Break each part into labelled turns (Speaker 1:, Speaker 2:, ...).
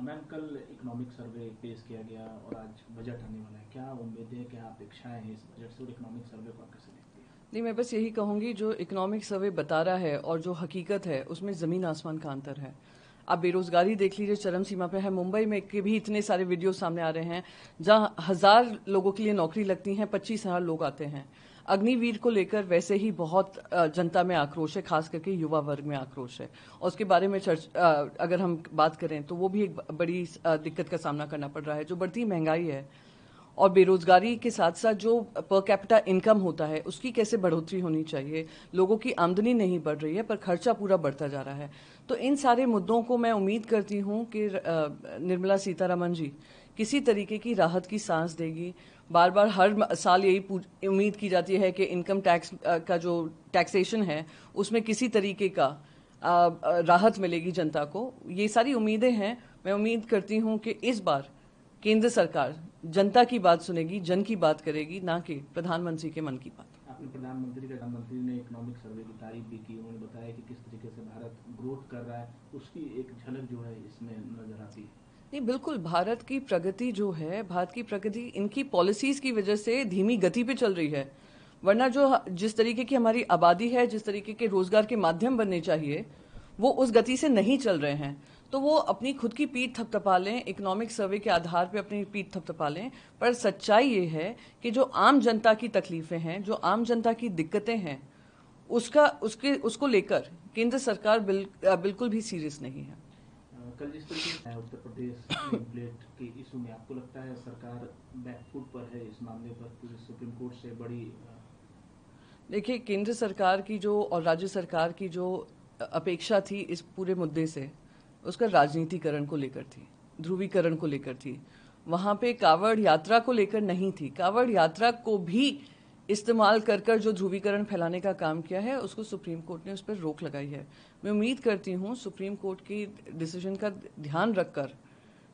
Speaker 1: Ma'am, कल economic survey पेश किया गया और आज बजट आने वाला है। क्या उम्मीदें, क्या अपेक्षाएं हैं इस बजट से और इकोनॉमिक सर्वे को आप कैसे देखते हैं?
Speaker 2: नहीं, मैं बस यही कहूंगी, जो इकोनॉमिक सर्वे बता रहा है और जो हकीकत है उसमें ज़मीन आसमान का अंतर है। आप बेरोजगारी देख लीजिए, चरम सीमा पे है। मुंबई में के भी इतने सारे वीडियो सामने आ रहे हैं जहां 1000 लोगों के लिए नौकरी लगती है, 25,000 लोग आते हैं। अग्निवीर को लेकर वैसे ही बहुत जनता में आक्रोश है, खास करके युवा वर्ग में आक्रोश है। और उसके बारे में अगर हम बात करें तो वो भी एक बड़ी दिक्कत का सामना करना पड़ रहा है। जो बढ़ती महंगाई है और बेरोजगारी के साथ साथ जो पर कैपिटा इनकम होता है उसकी कैसे बढ़ोतरी होनी चाहिए। लोगों की आमदनी नहीं बढ़ रही है पर खर्चा पूरा बढ़ता जा रहा है। तो इन सारे मुद्दों को मैं उम्मीद करती हूं कि निर्मला सीतारमण जी किसी तरीके की राहत की सांस देगी। बार बार हर साल यही उम्मीद की जाती है कि इनकम टैक्स का जो टैक्सेशन है उसमें किसी तरीके का राहत मिलेगी जनता को। ये सारी उम्मीदें हैं। मैं उम्मीद करती हूं कि इस बार केंद्र सरकार जनता की बात सुनेगी, जन की बात करेगी, ना कि प्रधानमंत्री के मन की बात।
Speaker 1: आपने प्रधानमंत्री ने इकोनॉमिक सर्वे की तारीफ भी की। उन्होंने बताया कि किस तरीके से भारत ग्रोथ कर रहा है, उसकी एक झलक जो है इसमें नजर आती है।
Speaker 2: नहीं, बिल्कुल, भारत की प्रगति जो है, भारत की प्रगति इनकी पॉलिसीज की वजह से धीमी गति पे चल रही है। वरना जो जिस तरीके की हमारी आबादी है, जिस तरीके के रोजगार के माध्यम बनने चाहिए, वो उस गति से नहीं चल रहे हैं। तो वो अपनी खुद की पीठ थपथपा लें, इकोनॉमिक सर्वे के आधार पे अपनी पीठ थपथपा लें, पर सच्चाई ये है कि जो आम जनता की तकलीफें हैं, जो आम जनता की दिक्कतें हैं, उसको लेकर केंद्र सरकार बिल्कुल भी सीरियस नहीं है।
Speaker 1: कल जिस तरीके से उत्तर प्रदेश नेम प्लेट के इशू में, आपको लगता है सरकार बैकफुट पर है इस मामले पर, क्योंकि सुप्रीम कोर्ट से बड़ी
Speaker 2: देखिए, केंद्र सरकार की जो और राज्य सरकार की जो अपेक्षा थी इस पूरे मुद्दे से, उसका राजनीतिकरण को लेकर थी, ध्रुवीकरण को लेकर थी। वहां पे कावड़ यात्रा को लेकर नहीं थी। कावड़ यात्रा को भी इस्तेमाल कर कर जो ध्रुवीकरण फैलाने का काम किया है, उसको सुप्रीम कोर्ट ने उस पर रोक लगाई है। मैं उम्मीद करती हूँ सुप्रीम कोर्ट की डिसीजन का ध्यान रखकर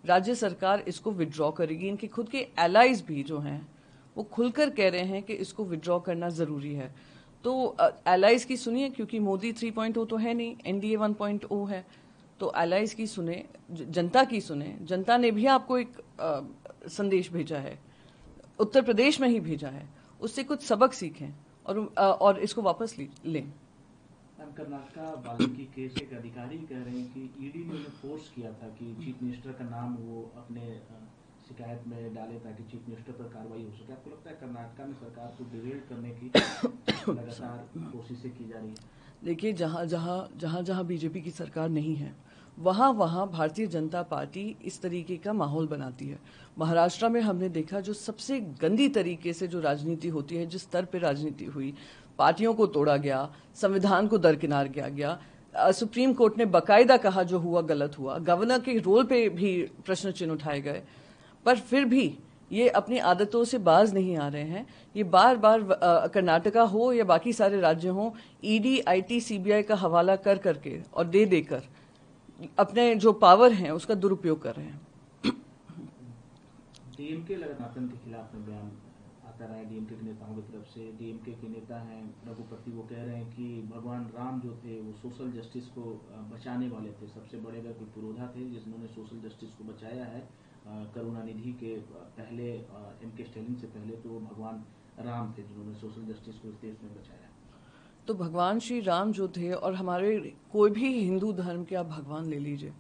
Speaker 2: राज्य सरकार इसको विड्रॉ करेगी। इनके खुद के एलाइज भी जो हैं वो खुलकर कह रहे हैं कि इसको विड्रॉ करना जरूरी है। तो एलाइज की सुनिए, क्योंकि मोदी 3.0 तो है नहीं, एनडीए 1.0 है। तो एलाइज की सुने, जनता की सुने। जनता ने भी आपको एक संदेश भेजा है, उत्तर प्रदेश में ही भेजा है, उससे कुछ सबक सीखें और इसको वापस लें।
Speaker 1: कर्नाटका वाल्मीकि केस एक अधिकारी कह रहे हैं कि ईडी ने उन्हें फोर्स किया था कि चीफ मिनिस्टर का नाम वो अपने शिकायत में डाले ताकि चीफ मिनिस्टर पर कार्रवाई हो सके। आपको लगता है कर्नाटका में सरकार को डिरेल करने की लगातार कोशिशें की जा रही है?
Speaker 2: देखिए, जहां जहां बीजेपी की सरकार नहीं है, वहां वहां भारतीय जनता पार्टी इस तरीके का माहौल बनाती है। महाराष्ट्र में हमने देखा, जो सबसे गंदी तरीके से जो राजनीति होती है, जिस स्तर पे राजनीति हुई, पार्टियों को तोड़ा गया, संविधान को दरकिनार किया गया, सुप्रीम कोर्ट ने बकायदा कहा जो हुआ गलत हुआ, गवर्नर के रोल पे भी प्रश्न चिन्ह उठाए गए, पर फिर भी ये अपनी आदतों से बाज नहीं आ रहे हैं। ये बार बार कर्नाटका हो या बाकी सारे राज्य हो, ईडी, आईटी, सीबीआई का हवाला कर करके और दे देकर अपने जो पावर हैं उसका दुरुपयोग कर रहे हैं।
Speaker 1: डीएमके लगातार के खिलाफ में बयान आता रहा है डीएमके के नेताओं की तरफ से। डीएमके के नेता हैं रघुपति, वो कह रहे हैं कि भगवान राम जो थे वो सोशल जस्टिस को बचाने वाले थे। सबसे बड़े अगर कोई पुरोधा थे जिन्होंने सोशल जस्टिस को बचाया है करुणानिधि के पहले, एमके स्टैलिन से पहले, तो भगवान राम थे जिन्होंने सोशल जस्टिस को इस देश में बचाया।
Speaker 2: तो भगवान श्री राम जो थे, और हमारे कोई भी हिंदू धर्म के आप भगवान ले लीजिए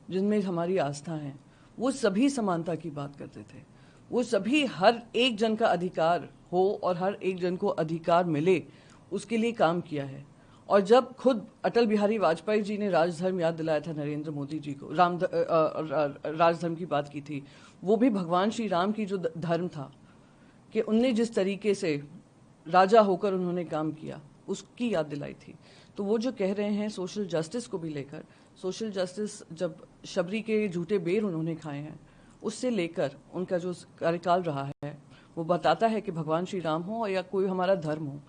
Speaker 2: जिनमें हमारी आस्था है, वो सभी समानता की बात करते थे। वो सभी हर एक जन का अधिकार हो और हर एक जन को अधिकार मिले, उसके लिए काम किया है। और जब खुद अटल बिहारी वाजपेयी जी ने राजधर्म याद दिलाया था नरेंद्र मोदी जी को, राजधर्म की बात की थी, वो भी भगवान श्री राम की जो धर्म था कि उनने जिस तरीके से राजा होकर उन्होंने काम किया, उसकी याद दिलाई थी। तो वो जो कह रहे हैं सोशल जस्टिस को भी लेकर, सोशल जस्टिस जब शबरी के झूठे बेर उन्होंने खाए हैं, उससे लेकर उनका जो कार्यकाल रहा है, वो बताता है कि भगवान श्री राम हो या कोई हमारा धर्म हो,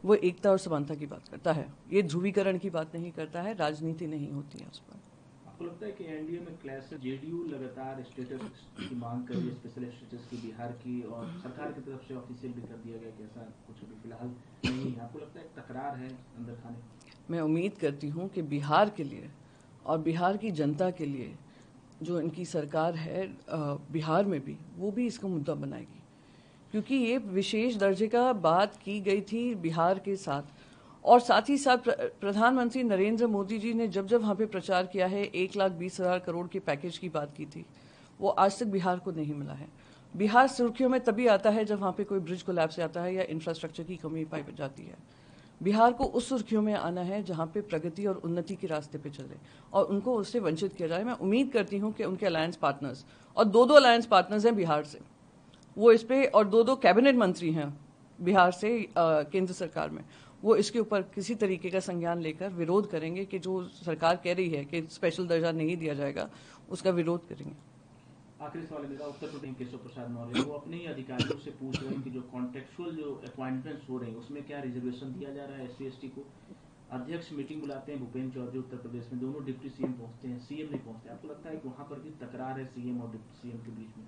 Speaker 2: वो एकता और समानता की बात करता है। ये ध्रुवीकरण की बात नहीं करता है, राजनीति नहीं होती है उस पर।
Speaker 1: आपको लगता है कि एनडीए में क्लैश है? जेडीयू लगातार स्टेटस की मांग कर रही है, स्पेशल स्टेटस की बिहार की, और सरकार की तरफ से ऑफिशियल भी कर दिया गया कि ऐसा कुछ अभी फिलहाल नहीं है। आपको लगता है तकरार है अंदर खाने?
Speaker 2: मैं उम्मीद करती हूँ कि बिहार के लिए और बिहार की जनता के लिए जो इनकी सरकार है बिहार में भी, वो भी इसका मुद्दा बनाएगी, क्योंकि ये विशेष दर्जे का बात की गई थी बिहार के साथ। और साथ ही साथ प्रधानमंत्री नरेंद्र मोदी जी ने जब जब वहाँ पे प्रचार किया है 1,20,000 करोड़ के पैकेज की बात की थी, वो आज तक बिहार को नहीं मिला है। बिहार सुर्खियों में तभी आता है जब वहाँ पे कोई ब्रिज कोलैप्स आता है या इंफ्रास्ट्रक्चर की कमी पाई जाती है। बिहार को उस सुर्खियों में आना है जहाँ पे प्रगति और उन्नति के रास्ते पे चले, और उनको उससे वंचित किया जाए। मैं उम्मीद करती हूँ कि उनके अलायंस पार्टनर्स, और दो अलायंस पार्टनर्स हैं बिहार से, वो इस पे, और दो कैबिनेट मंत्री हैं बिहार से केंद्र सरकार में, वो इसके ऊपर किसी तरीके का संज्ञान लेकर विरोध करेंगे कि जो सरकार कह रही है कि स्पेशल दर्जा नहीं दिया जाएगा, उसका विरोध करेंगे।
Speaker 1: आखिरी सवाल मेरा, उत्तर प्रदेश केशव प्रसाद मौर्य वो अपने ही अधिकारियों से पूछ रहे हैं कि जो कॉन्ट्रेक्चुअल जो अपॉइंटमेंट्स हो रहे हैं उसमें क्या रिजर्वेशन दिया जा रहा है SC/ST को। अध्यक्ष मीटिंग बुलाते हैं भूपेंद्र चौधरी उत्तर प्रदेश में, दोनों डिप्टी CM पहुंचते हैं, CM नहीं पहुंचते। आपको लगता है कि वहां पर भी तकरार है CM और डिप्टी CM के बीच में?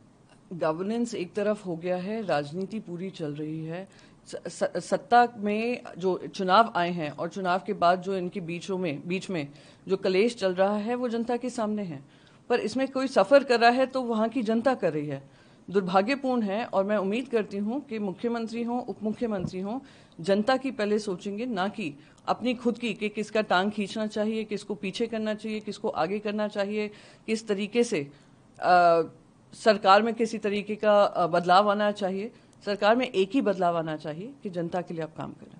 Speaker 2: गवर्नेंस एक तरफ हो गया है, राजनीति पूरी चल रही है। सत्ता में जो चुनाव आए हैं और चुनाव के बाद जो इनके बीच में जो कलेश चल रहा है वो जनता के सामने है, पर इसमें कोई सफर कर रहा है तो वहां की जनता कर रही है। दुर्भाग्यपूर्ण है, और मैं उम्मीद करती हूं कि मुख्यमंत्री हों, उप मुख्यमंत्री हों, जनता की पहले सोचेंगे, ना कि अपनी खुद की कि किसका टांग खींचना चाहिए, किसको पीछे करना चाहिए, किसको आगे करना चाहिए, किस तरीके से सरकार में किसी तरीके का बदलाव आना चाहिए। सरकार में एक ही बदलाव आना चाहिए कि जनता के लिए आप काम करें।